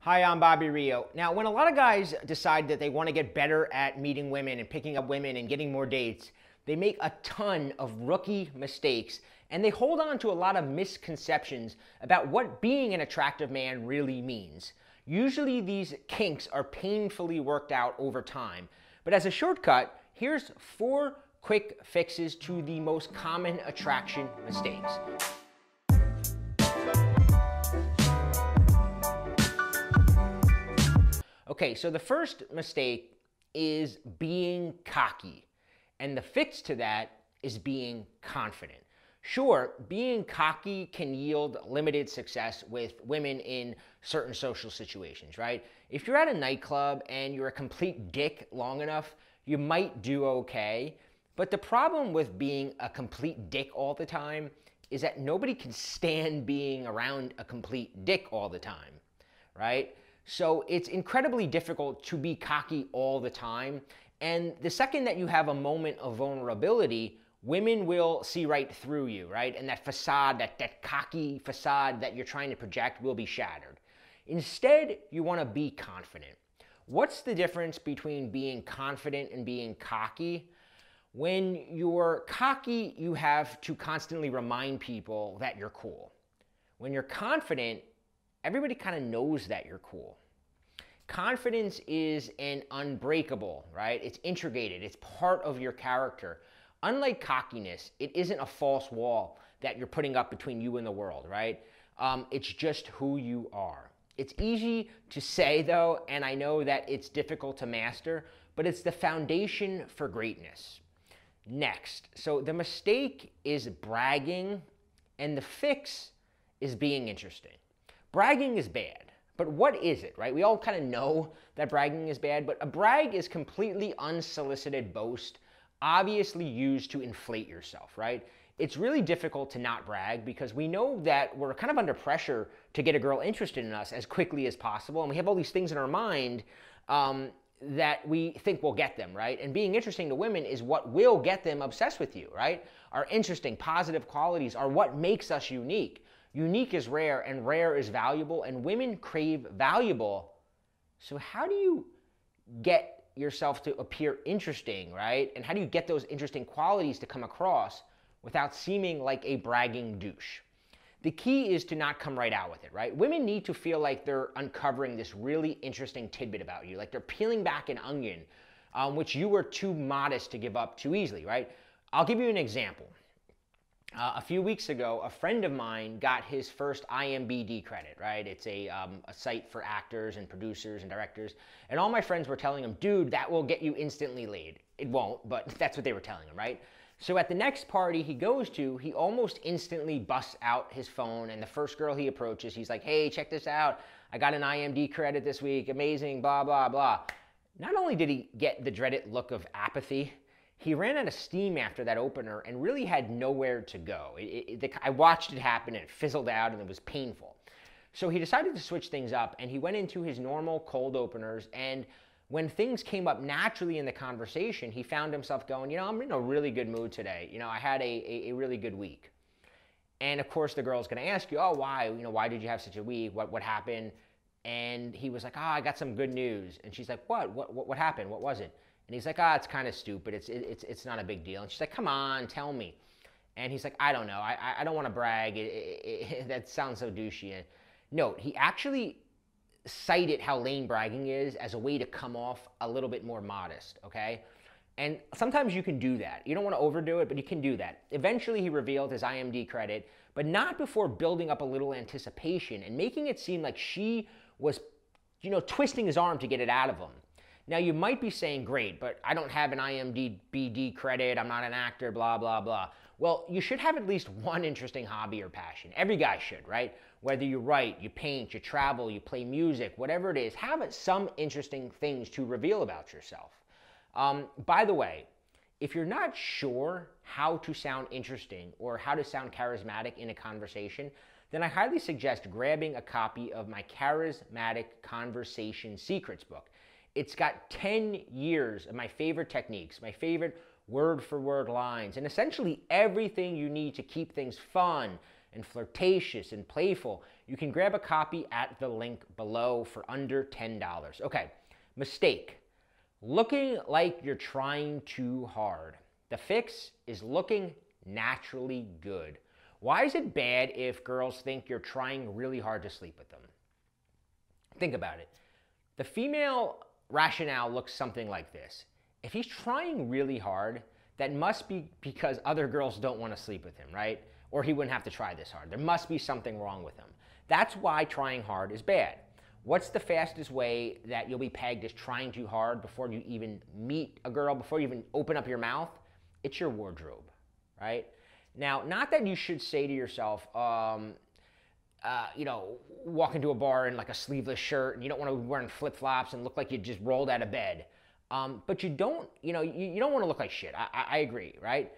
Hi, I'm Bobby Rio. Now, when a lot of guys decide that they want to get better at meeting women and picking up women and getting more dates, they make a ton of rookie mistakes and they hold on to a lot of misconceptions about what being an attractive man really means. Usually these kinks are painfully worked out over time. But as a shortcut, here's 4 quick fixes to the most common attraction mistakes. Okay, so the first mistake is being cocky. And the fix to that is being confident. Sure, being cocky can yield limited success with women in certain social situations, right? If you're at a nightclub and you're a complete dick long enough, you might do okay. But the problem with being a complete dick all the time is that nobody can stand being around a complete dick all the time, right? So it's incredibly difficult to be cocky all the time. And the second that you have a moment of vulnerability, women will see right through you, right? And that facade, that cocky facade that you're trying to project will be shattered. Instead, you want to be confident. What's the difference between being confident and being cocky? When you're cocky, you have to constantly remind people that you're cool. When you're confident, everybody kind of knows that you're cool. Confidence is an unbreakable, right? It's integrated. It's part of your character. Unlike cockiness, it isn't a false wall that you're putting up between you and the world, right? It's just who you are. It's easy to say, though, and I know that it's difficult to master, but it's the foundation for greatness. Next, so the mistake is bragging, and the fix is being interesting. Bragging is bad, but what is it, right? We all kind of know that bragging is bad, but a brag is completely unsolicited boast, obviously used to inflate yourself, right? It's really difficult to not brag because we know that we're kind of under pressure to get a girl interested in us as quickly as possible, and we have all these things in our mind that we think will get them, right? And being interesting to women is what will get them obsessed with you, right? Our interesting, positive qualities are what makes us unique. Unique is rare, and rare is valuable, and women crave valuable. So how do you get yourself to appear interesting, right? And how do you get those interesting qualities to come across without seeming like a bragging douche? The key is to not come right out with it, right? Women need to feel like they're uncovering this really interesting tidbit about you, like they're peeling back an onion, which you were too modest to give up too easily, right? I'll give you an example. A few weeks ago, a friend of mine got his first IMBD credit, right? It's a site for actors and producers and directors. And all my friends were telling him, dude, that will get you instantly laid. It won't, but that's what they were telling him, right? So at the next party he goes to, he almost instantly busts out his phone, and the first girl he approaches, he's like, hey, check this out. I got an IMDb credit this week, amazing, blah, blah, blah. Not only did he get the dreaded look of apathy, he ran out of steam after that opener and really had nowhere to go. I watched it happen and it fizzled out and it was painful. So he decided to switch things up and he went into his normal cold openers, and when things came up naturally in the conversation, he found himself going, you know, I'm in a really good mood today. You know, I had a really good week. And of course the girl's gonna ask you, oh, why? You know, why did you have such a week? What happened? And he was like, oh, I got some good news. And she's like, what happened? What was it? And he's like, it's kind of stupid. It's not a big deal. And she's like, come on, tell me. And he's like, I don't know. I don't want to brag. That sounds so douchey. And note, he actually cited how lame bragging is as a way to come off a little bit more modest, okay? And sometimes you can do that. You don't want to overdo it, but you can do that. Eventually, he revealed his IMD credit, but not before building up a little anticipation and making it seem like she was, you know, twisting his arm to get it out of him. Now, you might be saying, great, but I don't have an IMDb credit, I'm not an actor, blah, blah, blah. Well, you should have at least one interesting hobby or passion. Every guy should, right? Whether you write, you paint, you travel, you play music, whatever it is, have some interesting things to reveal about yourself. By the way, if you're not sure how to sound interesting or how to sound charismatic in a conversation, then I highly suggest grabbing a copy of my Charismatic Conversation Secrets book. It's got 10 years of my favorite techniques, my favorite word-for-word lines, and essentially everything you need to keep things fun and flirtatious and playful. You can grab a copy at the link below for under $10. Okay, mistake. Looking like you're trying too hard. The fix is looking naturally good. Why is it bad if girls think you're trying really hard to sleep with them? Think about it. The female rationale looks something like this. If he's trying really hard, that must be because other girls don't want to sleep with him, right? Or he wouldn't have to try this hard. There must be something wrong with him. That's why trying hard is bad. What's the fastest way that you'll be pegged as trying too hard before you even meet a girl, before you even open up your mouth? It's your wardrobe, right? Now, not that you should say to yourself, walk into a bar in like a sleeveless shirt and you don't want to be wearing flip-flops and look like you just rolled out of bed. But you don't, you don't want to look like shit. I agree, right?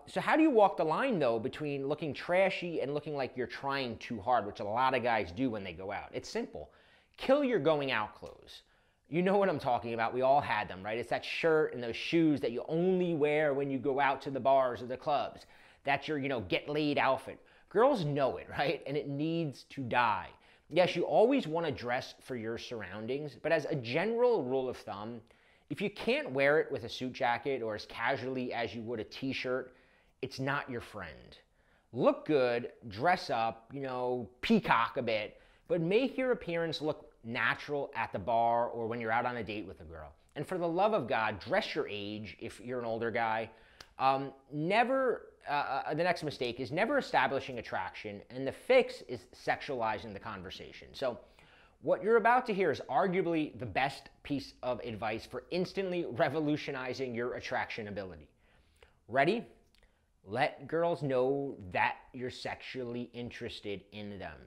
So how do you walk the line, though, between looking trashy and looking like you're trying too hard, which a lot of guys do when they go out? It's simple. Kill your going out clothes. You know what I'm talking about. We all had them, right? It's that shirt and those shoes that you only wear when you go out to the bars or the clubs. That's your, get laid outfit. Girls know it, right? And it needs to die. Yes, you always want to dress for your surroundings, but as a general rule of thumb, if you can't wear it with a suit jacket or as casually as you would a t-shirt, it's not your friend. Look good, dress up, peacock a bit, but make your appearance look natural at the bar or when you're out on a date with a girl. And for the love of God, dress your age if you're an older guy. The next mistake is never establishing attraction, and the fix is sexualizing the conversation. So what you're about to hear is arguably the best piece of advice for instantly revolutionizing your attraction ability. Ready? Let girls know that you're sexually interested in them.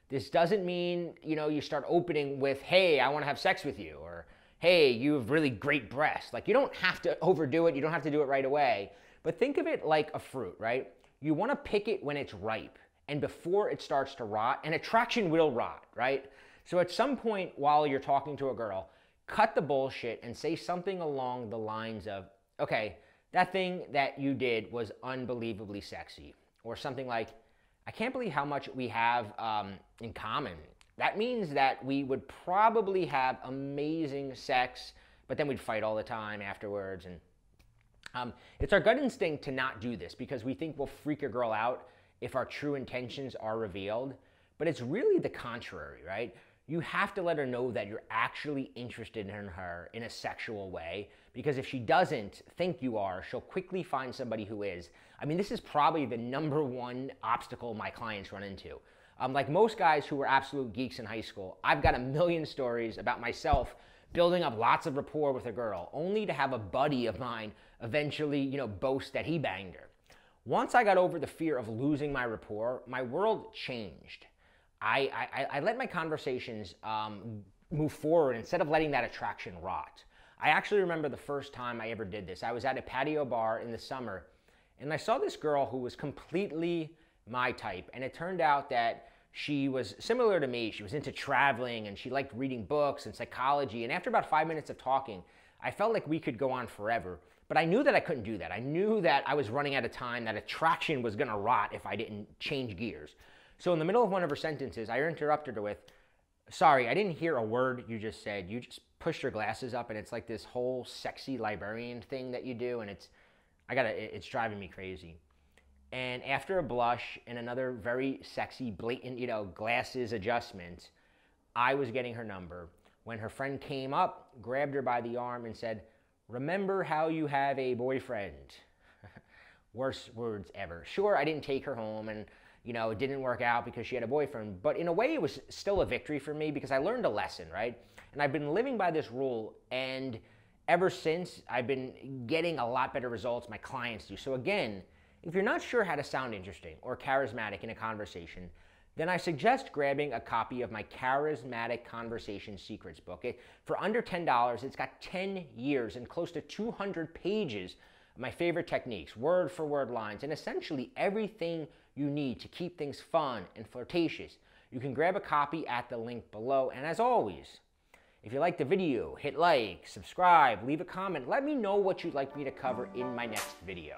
This doesn't mean, you start opening with, hey, I want to have sex with you, or hey, you have really great breasts. Like, you don't have to overdo it. You don't have to do it right away. But think of it like a fruit, right? You want to pick it when it's ripe and before it starts to rot, and attraction will rot, right? So at some point while you're talking to a girl, cut the bullshit and say something along the lines of, okay, that thing that you did was unbelievably sexy. Or something like, I can't believe how much we have in common. That means that we would probably have amazing sex, but then we'd fight all the time afterwards. And it's our gut instinct to not do this because we think we'll freak a girl out if our true intentions are revealed. But it's really the contrary, right? You have to let her know that you're actually interested in her in a sexual way, because if she doesn't think you are, she'll quickly find somebody who is. I mean, this is probably the #1 obstacle my clients run into. Like most guys who were absolute geeks in high school, I've got a million stories about myself building up lots of rapport with a girl, only to have a buddy of mine eventually, boast that he banged her. Once I got over the fear of losing my rapport, my world changed. I let my conversations move forward instead of letting that attraction rot. I actually remember the first time I ever did this. I was at a patio bar in the summer, and I saw this girl who was completely my type, and it turned out that she was similar to me. She was into traveling, and she liked reading books and psychology, and after about 5 minutes of talking, I felt like we could go on forever, but I knew that I couldn't do that. I knew that I was running out of time, that attraction was gonna rot if I didn't change gears. So in the middle of one of her sentences, I interrupted her with, sorry, I didn't hear a word you just said. You just pushed your glasses up, and it's like this whole sexy librarian thing that you do, and it's driving me crazy. And after a blush and another very sexy, blatant, glasses adjustment, I was getting her number when her friend came up, grabbed her by the arm, and said, remember how you have a boyfriend. Worst words ever. Sure, I didn't take her home, and it didn't work out because she had a boyfriend, but in a way it was still a victory for me because I learned a lesson, right? And I've been living by this rule, and ever since I've been getting a lot better results, my clients do. So again, if you're not sure how to sound interesting or charismatic in a conversation, then I suggest grabbing a copy of my Charismatic Conversation Secrets book. For under $10, it's got 10 years and close to 200 pages of my favorite techniques, word-for-word lines, and essentially everything you need to keep things fun and flirtatious. You can grab a copy at the link below. And as always, if you liked the video, hit like, subscribe, leave a comment. Let me know what you'd like me to cover in my next video.